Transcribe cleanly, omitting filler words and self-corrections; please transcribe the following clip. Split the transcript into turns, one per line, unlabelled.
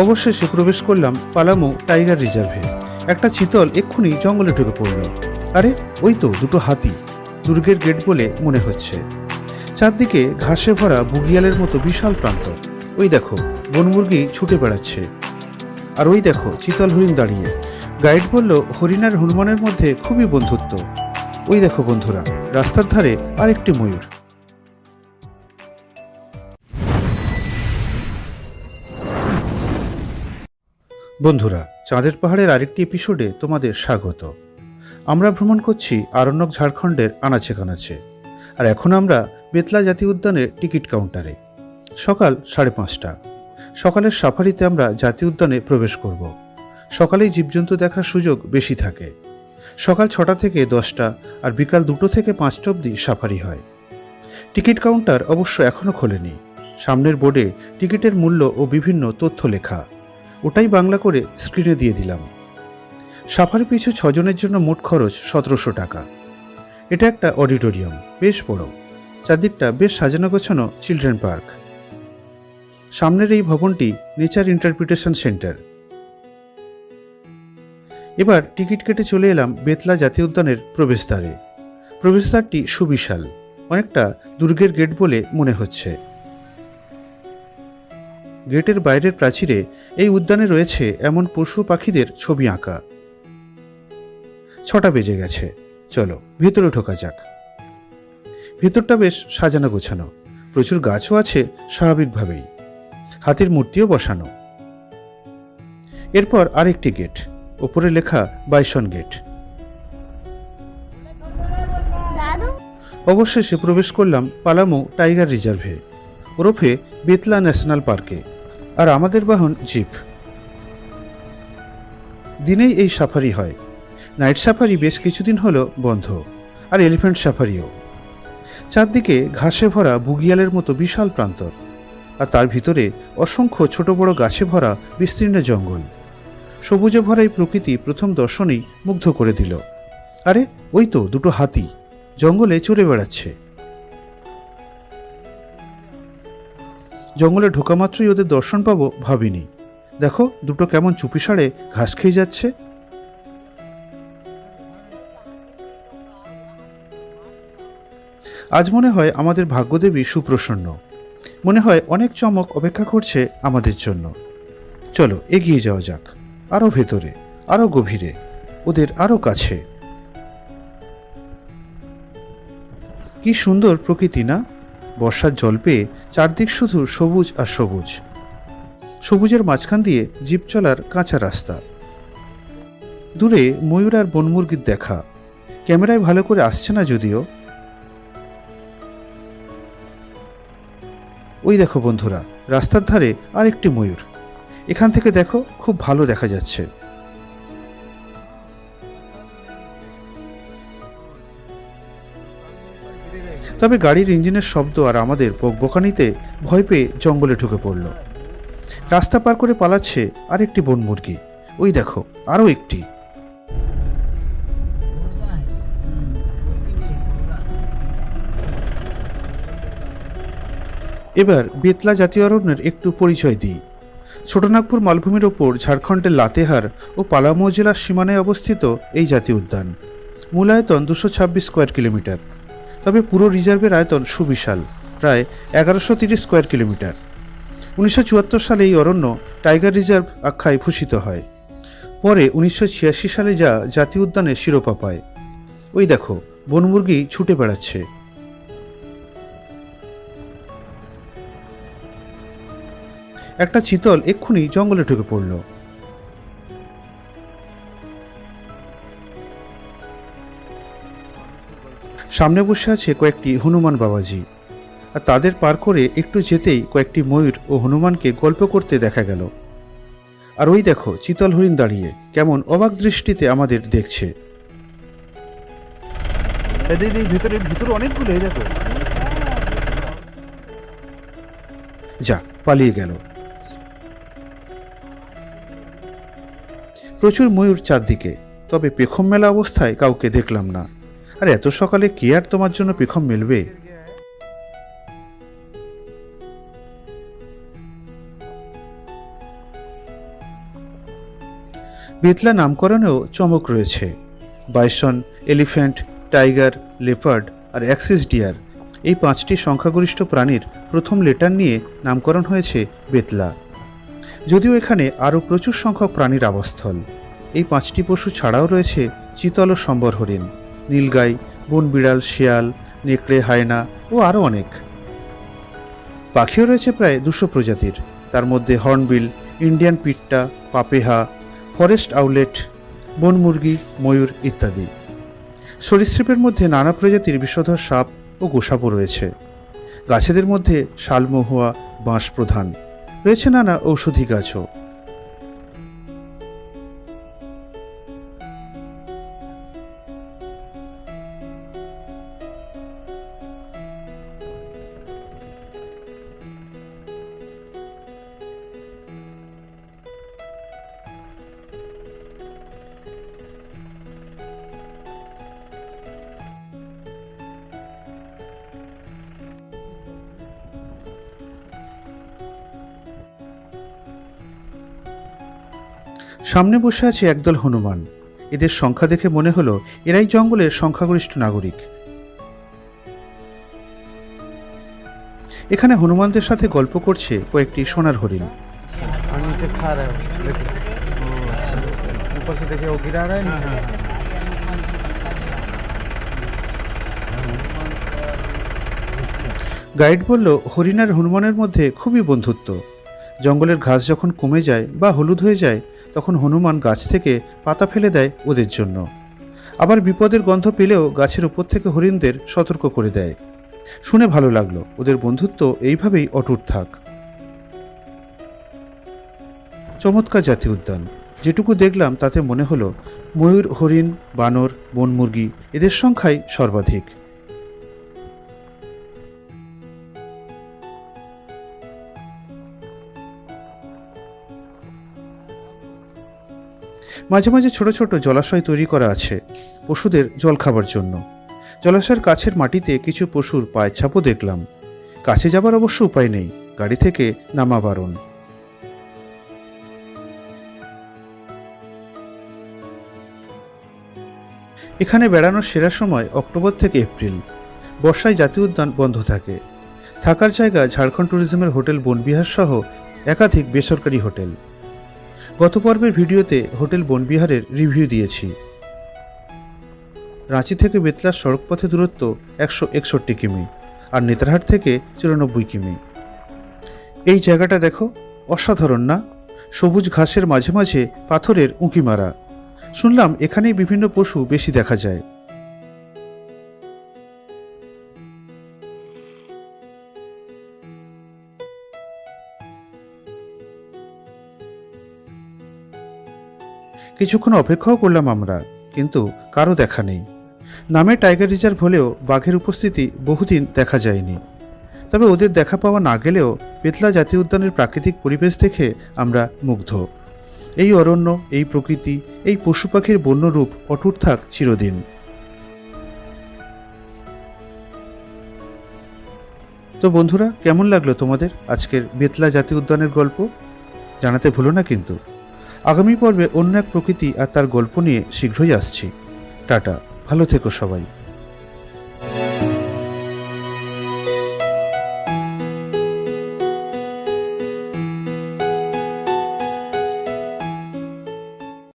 অবশেষে প্রবেশ করলাম পালামু টাইগার রিজার্ভে। একটা চিতল এক্ষুনি জঙ্গলে ঢুকে পড়ল। আরে ওই তো দুটো হাতি, দুর্গের গেট বলে মনে হচ্ছে। চারদিকে ঘাসে ভরা বুগিয়ালের মতো বিশাল প্রান্তর। ওই দেখো বনমুরগি ছুটে বেড়াচ্ছে, আর ওই দেখো চিতল হরিণ দাঁড়িয়ে। গাইড বলল হরিণ আর হনুমানের মধ্যে খুবই বন্ধুত্ব। ওই দেখো বন্ধুরা, রাস্তার ধারে আরেকটি ময়ূর। বন্ধুরা, চাঁদের পাহাড়ের আরেকটি এপিসোডে তোমাদের স্বাগত। আমরা ভ্রমণ করছি আরণ্যক ঝাড়খণ্ডের আনাচে কানাচে, আর এখন আমরা বেতলা জাতীয় উদ্যানের টিকিট কাউন্টারে। সকাল 5:30। সকালের সাফারিতে আমরা জাতীয় উদ্যানে প্রবেশ করব। সকালেই জীবজন্তু দেখার সুযোগ বেশি থাকে। সকাল 6টা থেকে 10টা আর বিকাল 2টো থেকে 5টা অবধি সাফারি হয়। টিকিট কাউন্টার অবশ্য এখনও খোলেনি। সামনের বোর্ডে টিকিটের মূল্য ও বিভিন্ন তথ্য লেখা, ওটাই বাংলা করে স্ক্রিনে দিয়ে দিলাম। সাফারি পিছু 6 জনের জন্য মোট খরচ 1700 টাকা। এটা একটা অডিটোরিয়াম, বেশ বড়। চারদিকটা বেশ সাজানো গোছানো চিলড্রেন পার্ক। সামনের এই ভবনটি নেচার ইন্টারপ্রিটেশন সেন্টার। এবার টিকিট কেটে চলে এলাম বেতলা জাতীয় উদ্যানের প্রবেশদ্বারে। প্রবেশদ্বারটি সুবিশাল, অনেকটা দুর্গের গেট বলে মনে হচ্ছে। গেটের বাইরের প্রাচীরে এই উদ্যানে রয়েছে এমন পশু পাখিদের ছবি আঁকা। 6টা বেজে গেছে, চলো ভেতরে ঢোকা যাক। ভেতরটা বেশ সাজানো গোছানো, প্রচুর গাছও আছে স্বাভাবিকভাবেই, হাতির মূর্তিও বসানো। এরপর আরেকটি গেট, ওপরে লেখা বাইসন গেট। অবশেষে প্রবেশ করলাম পালামু টাইগার রিজার্ভে, ওরফে বেতলা ন্যাশনাল পার্কে। আর আমাদের বাহন জিপ। দিনেই এই সাফারি হয়, নাইট সাফারি বেশ কিছুদিন হলো বন্ধ, আর এলিফ্যান্ট সাফারিও। চারদিকে ঘাসে ভরা বুগিয়ালের মতো বিশাল প্রান্তর, আর তার ভিতরে অসংখ্য ছোট বড় গাছে ভরা বিস্তীর্ণ জঙ্গল। সবুজে ভরা এই প্রকৃতি প্রথম দর্শনেই মুগ্ধ করে দিল। আরে ওই তো দুটো হাতি জঙ্গলে চড়ে বেড়াচ্ছে। জঙ্গলে ঢোকা মাত্রই ওদের দর্শন পাবো ভাবিনি। দেখো দুটো কেমন চুপিসাড়ে ঘাস খেয়ে যাচ্ছে। আজ মনে হয় আমাদের ভাগ্যদেবী সুপ্রসন্ন, মনে হয় অনেক চমক অপেক্ষা করছে আমাদের জন্য। চলো এগিয়ে যাওয়া যাক, আরো ভেতরে, আরো গভীরে, ওদের আরো কাছে। কি সুন্দর প্রকৃতি না? বর্ষার জল পেয়ে চারদিক শুধু সবুজ আর সবুজ। সবুজের মাঝখান দিয়ে জিপ চলার কাঁচা রাস্তা। দূরে ময়ূর আর বনমুরগির দেখা, ক্যামেরায় ভালো করে আসছে না যদিও। ওই দেখো বন্ধুরা, রাস্তার ধারে আরেকটি ময়ূর। এখান থেকে দেখো খুব ভালো দেখা যাচ্ছে। তবে গাড়ির ইঞ্জিনের শব্দ আর আমাদের বকবকানিতে ভয় পেয়ে জঙ্গলে ঢুকে পড়ল। রাস্তা পার করে পালাচ্ছে আরেকটি বনমুরগি। ওই দেখো আরও একটি। এবার বেতলা জাতীয় অরণ্যের একটু পরিচয় দিই। ছোটনাগপুর মালভূমির ওপর ঝাড়খণ্ডের লাতেহার ও পালামৌ জেলার সীমানায় অবস্থিত এই জাতীয় উদ্যান। মূল আয়তন 226 স্কোয়ার কিলোমিটার, তবে পুরো রিজার্ভের আয়তন সুবিশাল, প্রায় 1130 স্কোয়ার কিলোমিটার। 1974 সালে এই অরণ্য টাইগার রিজার্ভ আখ্যায় ভূষিত হয়। পরে 1986 সালে যা জাতীয় উদ্যানের শিরোপা পায়। ওই দেখো বনমুরগি ছুটে বেড়াচ্ছে। একটা চিতল এক্ষুনি জঙ্গলে ঢুকে পড়ল। সামনে বসে আছে কয়েকটি হনুমান বাবাজি, আর তাদের পার করে একটু যেতেই কয়েকটি ময়ূর ও হনুমানকে গল্প করতে দেখা গেল। আর ওই দেখো চিতল হরিণ দাঁড়িয়ে কেমন অবাক দৃষ্টিতে আমাদের দেখছে। ভিতরে অনেকগুলো, দেখো যা পালিয়ে গেল। প্রচুর ময়ূর চারদিকে, তবে পেখম মেলা অবস্থায় কাউকে দেখলাম না। আর এত সকালে কে আর তোমার জন্য পেখম মেলবে? বেতলা নামকরণেও চমক রয়েছে। বাইসন, এলিফ্যান্ট, টাইগার, লেপার্ড আর অ্যাক্সিস ডিয়ার এই 5টি সংখ্যাগরিষ্ঠ প্রাণীর প্রথম লেটার নিয়ে নামকরণ হয়েছে বেতলা। যদিও এখানে আরও প্রচুর সংখ্যক প্রাণীর আবাসস্থল। এই 5টি পশু ছাড়াও রয়েছে চিতল ও সম্বর হরিণ, নীলগাই, বনবিড়াল, শিয়াল, নেকড়ে, হায়না ও আরও অনেক। পাখিও রয়েছে প্রায় 200 প্রজাতির, তার মধ্যে হর্নবিল, ইন্ডিয়ান পিট্টা, পাপেহা, ফরেস্ট আউলেট, বনমুরগি, ময়ূর ইত্যাদি। সরীসৃপের মধ্যে নানা প্রজাতির বিষধর সাপ ও গোসাপও রয়েছে। গাছেদের মধ্যে শালমহুয়া, বাঁশ প্রধান। রয়েছে নানা ঔষধি গাছও। সামনে বসে আছে একদল হনুমান। এদের সংখ্যা দেখে মনে হলো এরাই জঙ্গলের সংখ্যাগরিষ্ঠ নাগরিক। এখানে হনুমানদের সাথে গল্প করছে কয়েকটি সোনার হরিণ। গাইড বলল, হরিণ আর হনুমানের মধ্যে খুবই বন্ধুত্ব। জঙ্গলের ঘাস যখন কমে যায় বা হলুদ হয়ে যায় তখন হনুমান গাছ থেকে পাতা ফেলে দেয় ওদের জন্য। আবার বিপদের গন্ধ পেলেও গাছের উপর থেকে হরিণদের সতর্ক করে দেয়। শুনে ভালো লাগলো, ওদের বন্ধুত্ব এইভাবেই অটুট থাক। চমৎকার জাতীয় উদ্যান। যেটুকু দেখলাম তাতে মনে হলো ময়ূর, হরিণ, বানর, বনমুরগি এদের সংখ্যাই সর্বাধিক। মাঝে মাঝে ছোট ছোট জলাশয় তৈরি করা আছে পশুদের জল খাবার জন্য। জলাশয়ের কাছের মাটিতে কিছু পশুর পায়ের ছাপও দেখলাম। কাছে যাবার অবশ্য উপায় নেই, গাড়ি থেকে নামা বারণ। এখানে বেড়ানোর সেরা সময় অক্টোবর থেকে এপ্রিল। বর্ষায় জাতীয় উদ্যান বন্ধ থাকে। থাকার জায়গা ঝাড়খণ্ড ট্যুরিজমের হোটেল বনবিহার সহ একাধিক বেসরকারি হোটেল। গত পর্বের ভিডিওতে হোটেল বনবিহারের রিভিউ দিয়েছি। রাঁচি থেকে বেতলার সড়কপথে দূরত্ব 161 কিমি আর নেতারহাট থেকে 94 কিমি। এই জায়গাটা দেখো, অসাধারণ না? সবুজ ঘাসের মাঝে মাঝে পাথরের উঁকি মারা। শুনলাম এখানেই বিভিন্ন পশু বেশি দেখা যায়। কিছুক্ষণ অপেক্ষাও করলাম আমরা, কিন্তু কারো দেখা নেই। নামে টাইগার রিজার্ভ হলেও বাঘের উপস্থিতি বহুদিন দেখা যায়নি। তবে ওদের দেখা পাওয়া না গেলেও বেতলা জাতীয় উদ্যানের প্রাকৃতিক পরিবেশ দেখে আমরা মুগ্ধ। এই অরণ্য, এই প্রকৃতি, এই পশু পাখির বন্য রূপ অটুট থাক চিরদিন। তো বন্ধুরা, কেমন লাগলো তোমাদের আজকের বেতলা জাতীয় উদ্যানের গল্প? জানাতে ভুলো না কিন্তু। আগামী পর্বে অন্য এক প্রকৃতি আর তার গল্প নিয়ে শীঘ্রই আসছি। টাটা, ভালো থেকো সবাই।